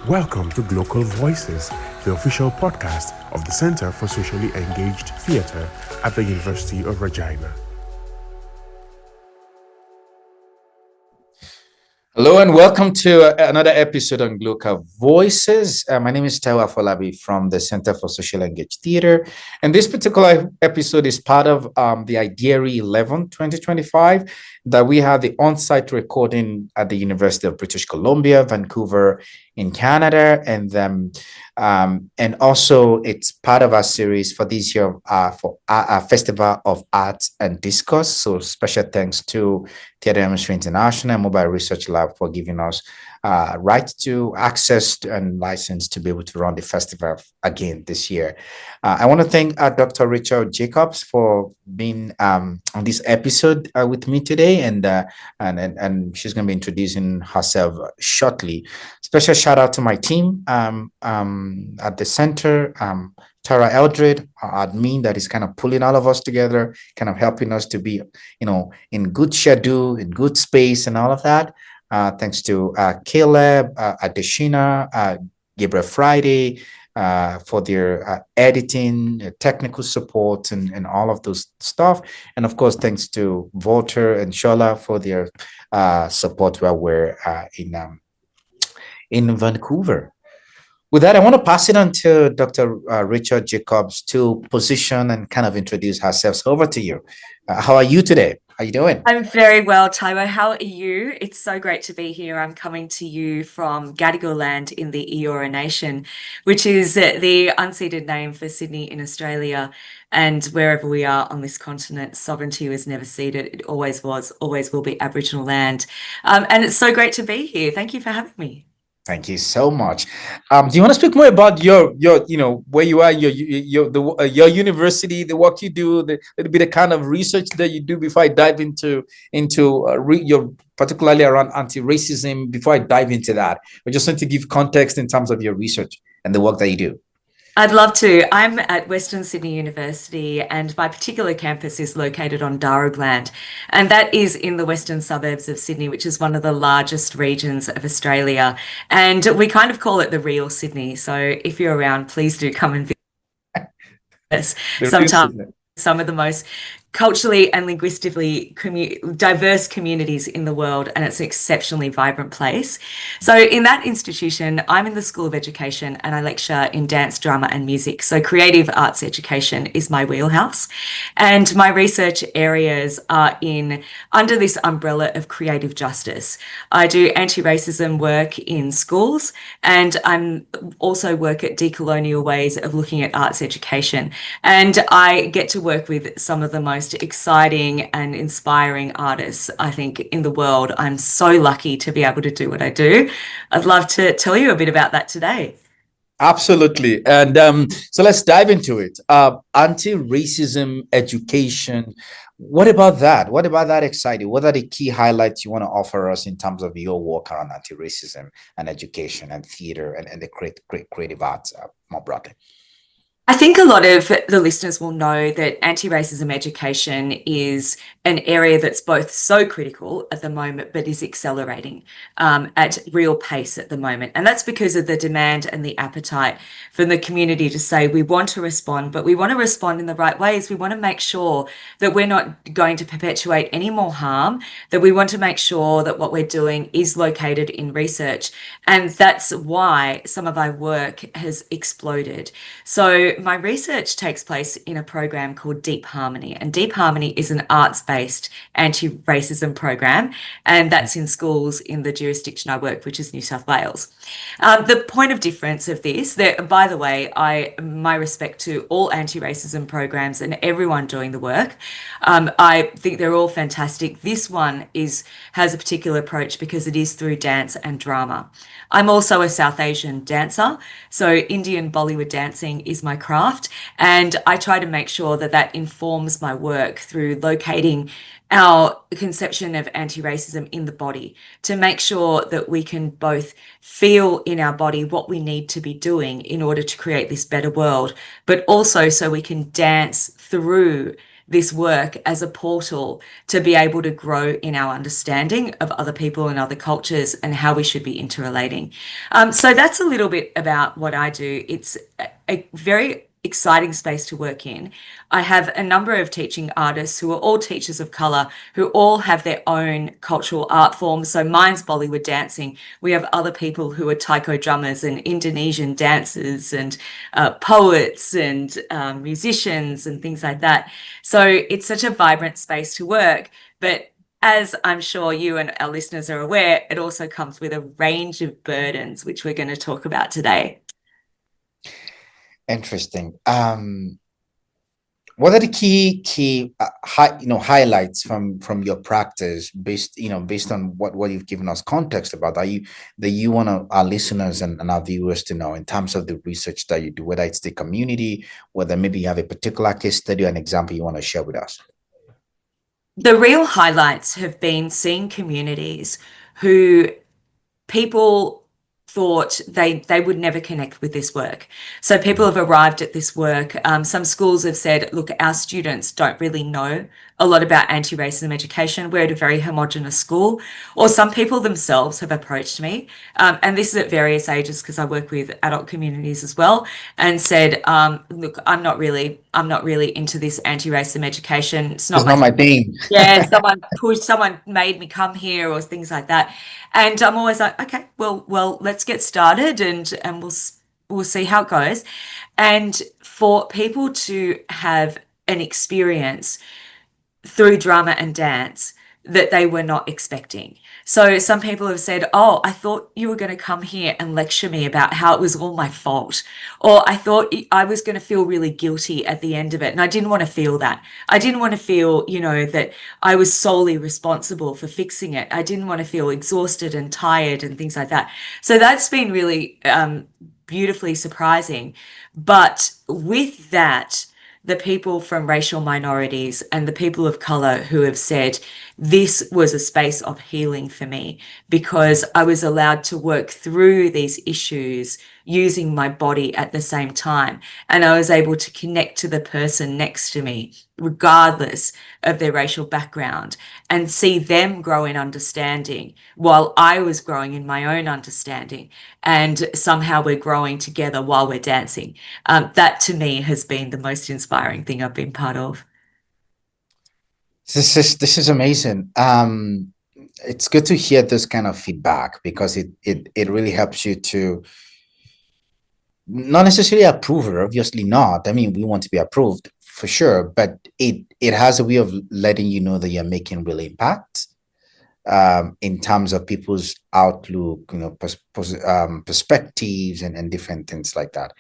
Welcome to Glocal Voices, the official podcast of the Center for Socially Engaged Theatre at the University of Regina. Hello and welcome to another episode on Glocal Voices. My name is Taiwo Afolabi from the Center for Socially Engaged Theatre. And this particular episode is part of the IDIERI 11 2025 that we have the on-site recording at the University of British Columbia, Vancouver in Canada. And also it's part of our series for this year for our Festival of Arts and Discourse. So special thanks to Theatre Emissary International and Mobile Research Lab for giving us right to access and license to be able to run the festival again this year. I want to thank Dr. Rachel Jacobs for being on this episode with me today, and she's going to be introducing herself shortly. Special shout out to my team at the center. Tara Eldred, our admin, that is kind of pulling all of us together, kind of helping us to be, in good schedule, in good space, and all of that. Thanks to Caleb, Adeshina, Gabriel Friday for their editing, technical support, and all of those stuff. And of course, thanks to Walter and Shola for their support while we're in Vancouver. With that, I want to pass it on to Dr. Rachel Jacobs to position and kind of introduce herself. So over to you. How are you today? How are you doing? I'm very well, Taiwo. How are you? It's so great to be here. I'm coming to you from Gadigal land in the Eora Nation, which is the unceded name for Sydney in Australia. And wherever we are on this continent, sovereignty was never ceded. It always was, always will be Aboriginal land. And it's so great to be here. Thank you for having me. Thank you so much. Do you want to speak more about your where you are, your university, the work you do, the little bit of kind of research that you do before I dive into your particularly around anti-racism? Before I dive into that, I just want to give context in terms of your research and the work that you do. I'd love to. I'm at Western Sydney University, and my particular campus is located on Darug land, and that is in the western suburbs of Sydney, which is one of the largest regions of Australia. And we kind of call it the real Sydney. So if you're around, please do come and visit us. Sometimes some of the most culturally and linguistically diverse communities in the world, and it's an exceptionally vibrant place. So in that institution, I'm in the School of Education and I lecture in dance, drama and music. So creative arts education is my wheelhouse. And my research areas are under this umbrella of creative justice. I do anti-racism work in schools, and I'm also work at decolonial ways of looking at arts education. And I get to work with some of the most exciting and inspiring artists, I think, in the world. I'm so lucky to be able to do what I do. I'd love to tell you a bit about that today. Absolutely. And so let's dive into it. Anti-racism education. What about that? What about that exciting? What are the key highlights you want to offer us in terms of your work around anti-racism and education and theater and the creative arts more broadly? I think a lot of the listeners will know that anti-racism education is an area that's both so critical at the moment, but is accelerating at real pace at the moment. And that's because of the demand and the appetite from the community to say we want to respond, but we want to respond in the right ways. We want to make sure that we're not going to perpetuate any more harm, that we want to make sure that what we're doing is located in research. And that's why some of our work has exploded. So my research takes place in a program called Deep Harmony, and Deep Harmony is an arts-based anti-racism program, and that's in schools in the jurisdiction I work, which is New South Wales. The point of difference of this, by the way, my respect to all anti-racism programs and everyone doing the work. I think they're all fantastic. This one has a particular approach because it is through dance and drama. I'm also a South Asian dancer, so Indian Bollywood dancing is my craft, and I try to make sure that that informs my work through locating our conception of anti-racism in the body, to make sure that we can both feel in our body what we need to be doing in order to create this better world, but also so we can dance through this work as a portal to be able to grow in our understanding of other people and other cultures and how we should be interrelating. So that's a little bit about what I do. It's a very exciting space to work in. I have a number of teaching artists who are all teachers of colour, who all have their own cultural art forms. So mine's Bollywood dancing. We have other people who are taiko drummers and Indonesian dancers and poets and musicians and things like that. So it's such a vibrant space to work. But as I'm sure you and our listeners are aware, it also comes with a range of burdens, which we're going to talk about today. Interesting. What are the key highlights from your practice based on what you've given us context about that you want our listeners and our viewers to know in terms of the research that you do, whether it's the community, whether maybe you have a particular case study or an example you want to share with us? The real highlights have been seeing communities who people thought they would never connect with this work. So people have arrived at this work. Some schools have said, look, our students don't really know a lot about anti-racism education. We're at a very homogenous school. Or some people themselves have approached me, and this is at various ages because I work with adult communities as well, and said, look, I'm not really into this anti-racism education. It's not my thing. Yeah, someone made me come here or things like that. And I'm always like, okay, well, let's get started and we'll see how it goes. And for people to have an experience through drama and dance that they were not expecting. So some people have said, oh, I thought you were going to come here and lecture me about how it was all my fault. Or I thought I was going to feel really guilty at the end of it. And I didn't want to feel that. I didn't want to feel, that I was solely responsible for fixing it. I didn't want to feel exhausted and tired and things like that. So that's been really beautifully surprising. But with that, the people from racial minorities and the people of colour who have said, this was a space of healing for me because I was allowed to work through these issues using my body at the same time. And I was able to connect to the person next to me, regardless of their racial background, and see them grow in understanding while I was growing in my own understanding. And somehow we're growing together while we're dancing. That to me has been the most inspiring thing I've been part of. This is amazing. It's good to hear this kind of feedback because it really helps you to not necessarily approve her, obviously not. I mean, we want to be approved for sure, but it has a way of letting you know that you're making real impact in terms of people's outlook, perspectives and different things like that.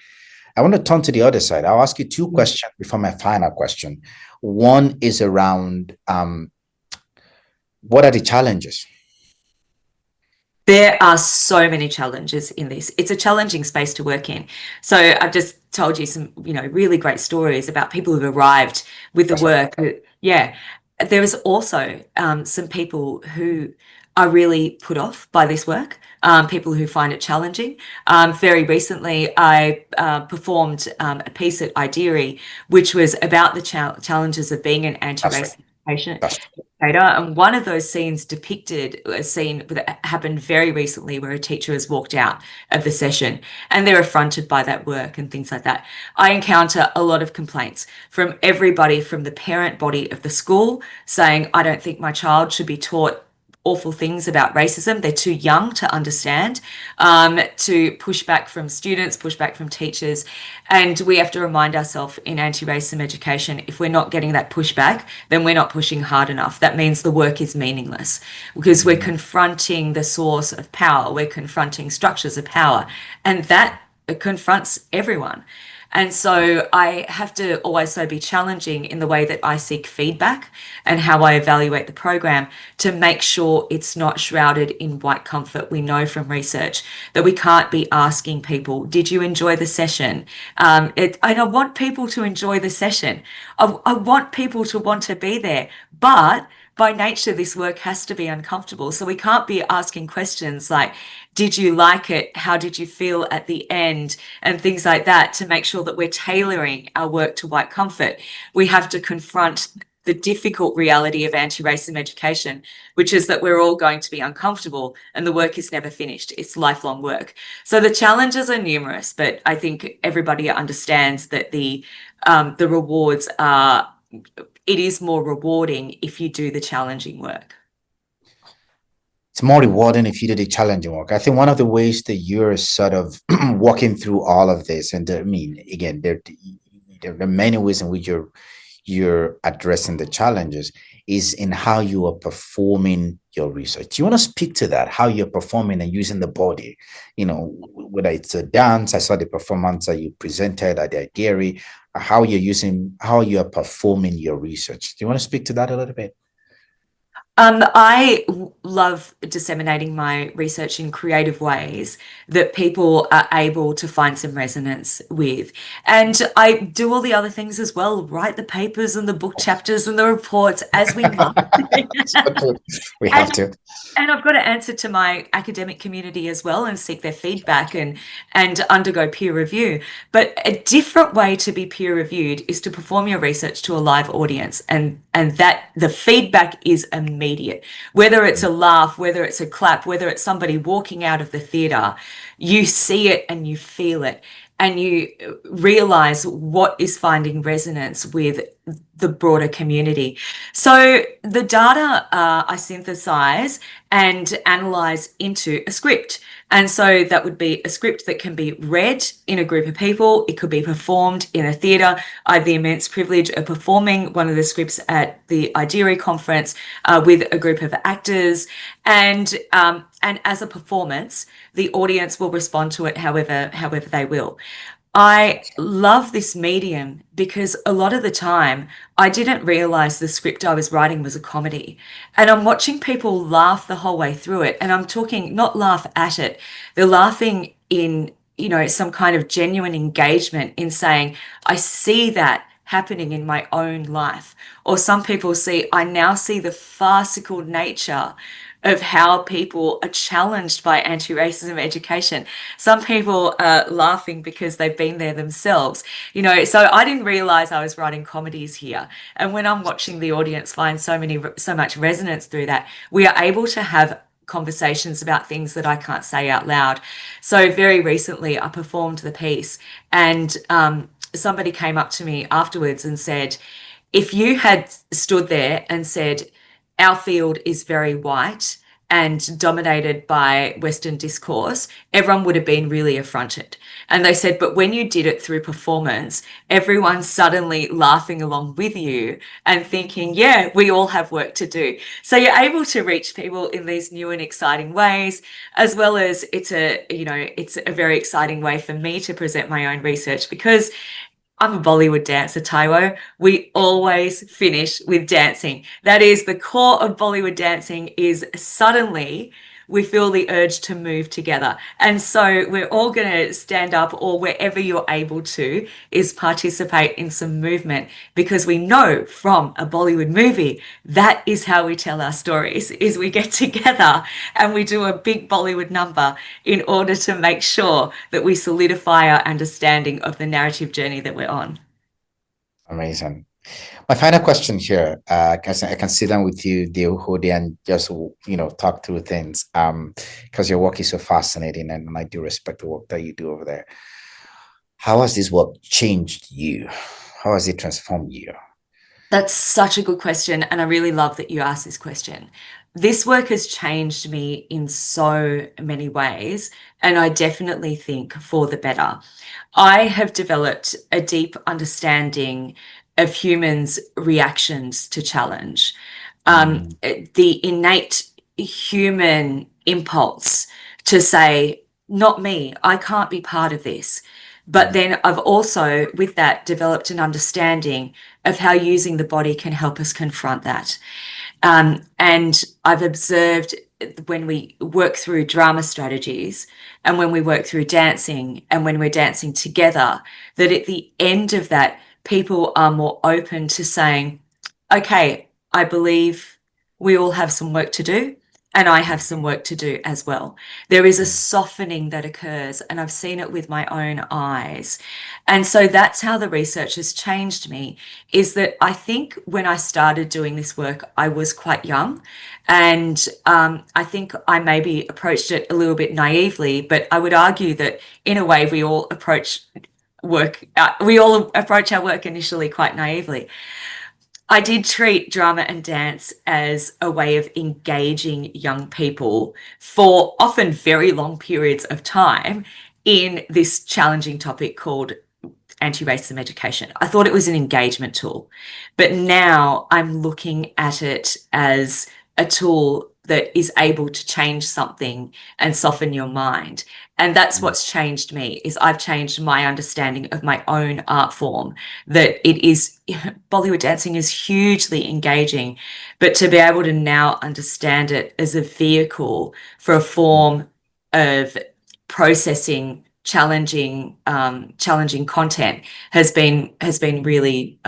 I want to turn to the other side. I'll ask you two questions before my final question. One is around what are the challenges? There are so many challenges in this. It's a challenging space to work in. So I've just told you some, really great stories about people who've arrived with the work. Yeah. There is also some people who are really put off by this work, people who find it challenging. Very recently, I performed a piece at IDIERI, which was about the challenges of being an anti-racist patient. And one of those scenes depicted a scene that happened very recently where a teacher has walked out of the session and they're affronted by that work and things like that. I encounter a lot of complaints from everybody from the parent body of the school saying, I don't think my child should be taught awful things about racism. They're too young to understand, to push back from students, push back from teachers. And we have to remind ourselves in anti-racism education, if we're not getting that pushback, then we're not pushing hard enough. That means the work is meaningless because we're confronting the source of power. We're confronting structures of power, and that confronts everyone. And so I have to also be challenging in the way that I seek feedback and how I evaluate the program to make sure it's not shrouded in white comfort. We know from research that we can't be asking people, did you enjoy the session? And I want people to enjoy the session. I want people to want to be there, but by nature, this work has to be uncomfortable. So we can't be asking questions like, did you like it? How did you feel at the end? And things like that to make sure that we're tailoring our work to white comfort. We have to confront the difficult reality of anti-racism education, which is that we're all going to be uncomfortable and the work is never finished. It's lifelong work. So the challenges are numerous, but I think everybody understands that the rewards are, it is more rewarding if you do the challenging work. It's more rewarding if you do the challenging work. I think one of the ways that you're sort of walking through all of this, and I mean, again, there are many ways in which you're addressing the challenges, is in how you are performing your research. Do you want to speak to that, how you're performing and using the body? You know, whether it's a dance, I saw the performance that you presented at the IDIERI, how you're performing your research. Do you want to speak to that a little bit? I love disseminating my research in creative ways that people are able to find some resonance with. And I do all the other things as well, write the papers and the book chapters and the reports as we must. We have to. And I've got to answer to my academic community as well and seek their feedback and undergo peer review. But a different way to be peer reviewed is to perform your research to a live audience, and that the feedback is immediate. Whether it's a laugh, whether it's a clap, whether it's somebody walking out of the theatre, you see it and you feel it. And you realize what is finding resonance with the broader community. So the data I synthesize and analyze into a script. And so that would be a script that can be read in a group of people. It could be performed in a theatre. I have the immense privilege of performing one of the scripts at the IDIERI conference with a group of actors. And as a performance, the audience will respond to it however they will. I love this medium because a lot of the time I didn't realize the script I was writing was a comedy, and I'm watching people laugh the whole way through it. And I'm talking not laugh at it. They're laughing in, you know, some kind of genuine engagement in saying, I see that happening in my own life. Or some people see, I now see the farcical nature of how people are challenged by anti-racism education. Some people are laughing because they've been there themselves, you know. So I didn't realize I was writing comedies here. And when I'm watching the audience find so much resonance through that, we are able to have conversations about things that I can't say out loud. So very recently I performed the piece, and somebody came up to me afterwards and said, if you had stood there and said, our field is very white and dominated by Western discourse, everyone would have been really affronted. And they said, but when you did it through performance, everyone's suddenly laughing along with you and thinking, yeah, we all have work to do. So you're able to reach people in these new and exciting ways, as well as it's a very exciting way for me to present my own research, because I'm a Bollywood dancer, Taiwo. We always finish with dancing. That is the core of Bollywood dancing, is suddenly we feel the urge to move together. And so we're all going to stand up, or wherever you're able to, is participate in some movement, because we know from a Bollywood movie, that is how we tell our stories, is we get together and we do a big Bollywood number in order to make sure that we solidify our understanding of the narrative journey that we're on. Amazing. My final question here, I can sit down with you, Hodi, and just, you know, talk through things, because your work is so fascinating, and I do respect the work that you do over there. How has this work changed you? How has it transformed you? That's such a good question, and I really love that you asked this question. This work has changed me in so many ways, and I definitely think for the better. I have developed a deep understanding of humans' reactions to challenge. The innate human impulse to say, not me, I can't be part of this. But then I've also, with that, developed an understanding of how using the body can help us confront that. And I've observed when we work through drama strategies, and when we work through dancing, and when we're dancing together, that at the end of that, people are more open to saying, okay, I believe we all have some work to do, and I have some work to do as well. There is a softening that occurs, and I've seen it with my own eyes. And so that's how the research has changed me, is that I think when I started doing this work, I was quite young. And I think I maybe approached it a little bit naively, but I would argue that in a way we all approach our work initially quite naively. I did treat drama and dance as a way of engaging young people for often very long periods of time in this challenging topic called anti-racism education. I thought it was an engagement tool, but now I'm looking at it as a tool that is able to change something and soften your mind. And that's what's changed me, is I've changed my understanding of my own art form, that it is, Bollywood dancing is hugely engaging, but to be able to now understand it as a vehicle for a form of processing challenging content has been really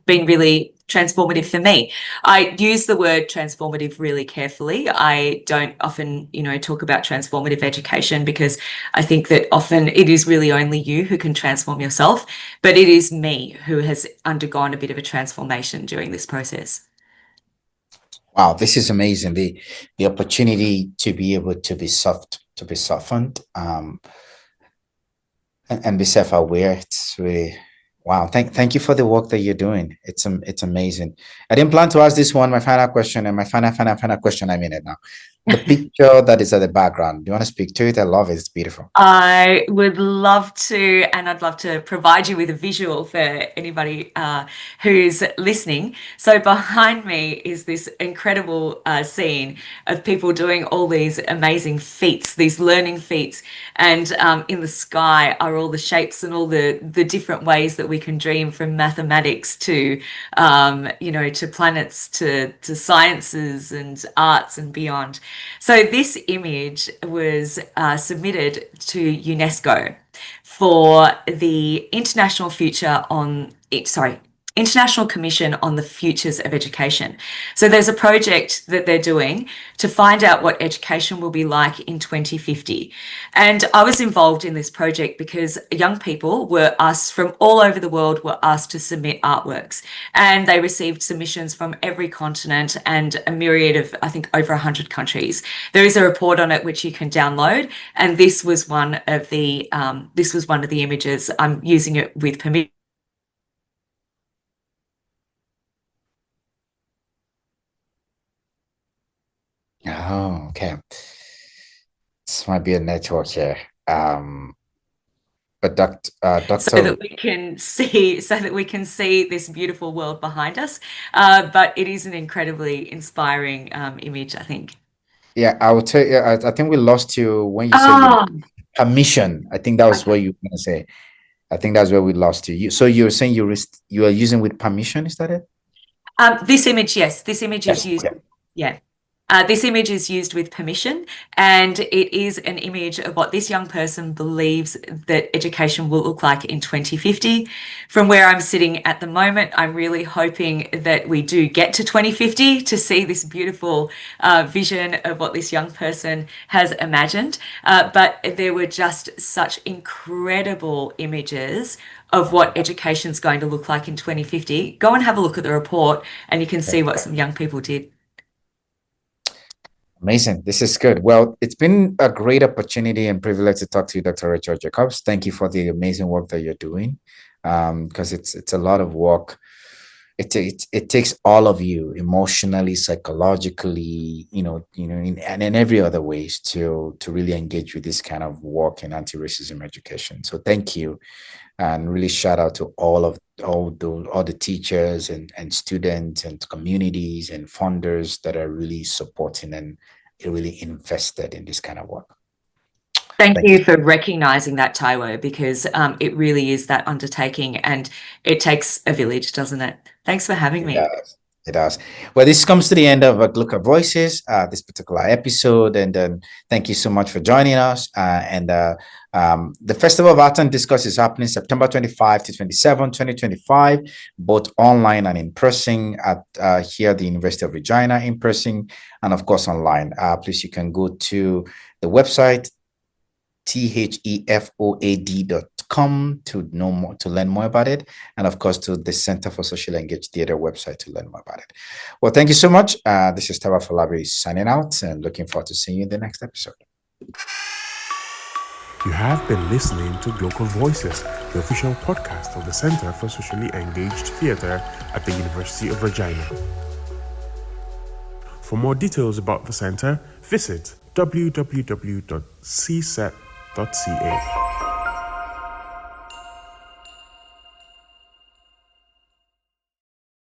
really transformative for me. I use the word transformative really carefully. I don't often, talk about transformative education, because I think that often it is really only you who can transform yourself, but it is me who has undergone a bit of a transformation during this process. Wow, this is amazing. The opportunity to be able to be softened, and be self-aware. It's really wow. Thank you for the work that you're doing. It's amazing. I didn't plan to ask this one, my final question, and my final question, I mean it now. The picture that is at the background, do you want to speak to it? I love it. It's beautiful. I would love to, and I'd love to provide you with a visual for anybody who's listening. So behind me is this incredible scene of people doing all these amazing feats, these learning feats, and in the sky are all the shapes and all the different ways that we can dream, from mathematics to to planets, to sciences and arts and beyond. So this image was submitted to UNESCO for the International Commission on the Futures of Education. So there's a project that they're doing to find out what education will be like in 2050. And I was involved in this project because young people were asked from all over the world were asked to submit artworks, and they received submissions from every continent and a myriad of, I think, over 100 countries. There is a report on it which you can download, and this was one of the images. I'm using it with permission. Oh, okay. This might be a network here. But Dr. So that we can see this beautiful world behind us. But it is an incredibly inspiring image, I think. Yeah, I would tell you, I think we lost you when you said permission. I think that was what you were going to say. I think that's where we lost you. So you're saying you are using with permission, is that it? This image, yes. This image is used. Okay. Yeah. This image is used with permission, and it is an image of what this young person believes that education will look like in 2050. From where I'm sitting at the moment, I'm really hoping that we do get to 2050 to see this beautiful vision of what this young person has imagined. But there were just such incredible images of what education's going to look like in 2050. Go and have a look at the report, and you can see what some young people did. Amazing. This is good. Well, it's been a great opportunity and privilege to talk to you, Dr. Rachel Jacobs. Thank you for the amazing work that you're doing, because it's a lot of work. It takes all of you emotionally, psychologically, and in every other ways to really engage with this kind of work in anti-racism education. So thank you, and really shout out to all the teachers and students and communities and funders that are really supporting and really invested in this kind of work. Thank you for recognizing that, Taiwo, because it really is that undertaking, and it takes a village, doesn't it? Thanks for having me. It does. Well, this comes to the end of Glocal Voices, this particular episode. And thank you so much for joining us. The Festival of Art and Discourse is happening September 25 to 27, 2025, both online and in person at here at the University of Regina, in person, and of course online. Please, you can go to the website, thefoad.com to know more, to learn more about it, and of course to the Center for Social Engaged Theatre website to learn more about it. Well, thank you so much. This is Taiwo Afolabi signing out, and looking forward to seeing you in the next episode. You have been listening to Glocal Voices, the official podcast of the Center for Socially Engaged Theatre at the University of Regina. For more details about the center, visit www.cset.ca.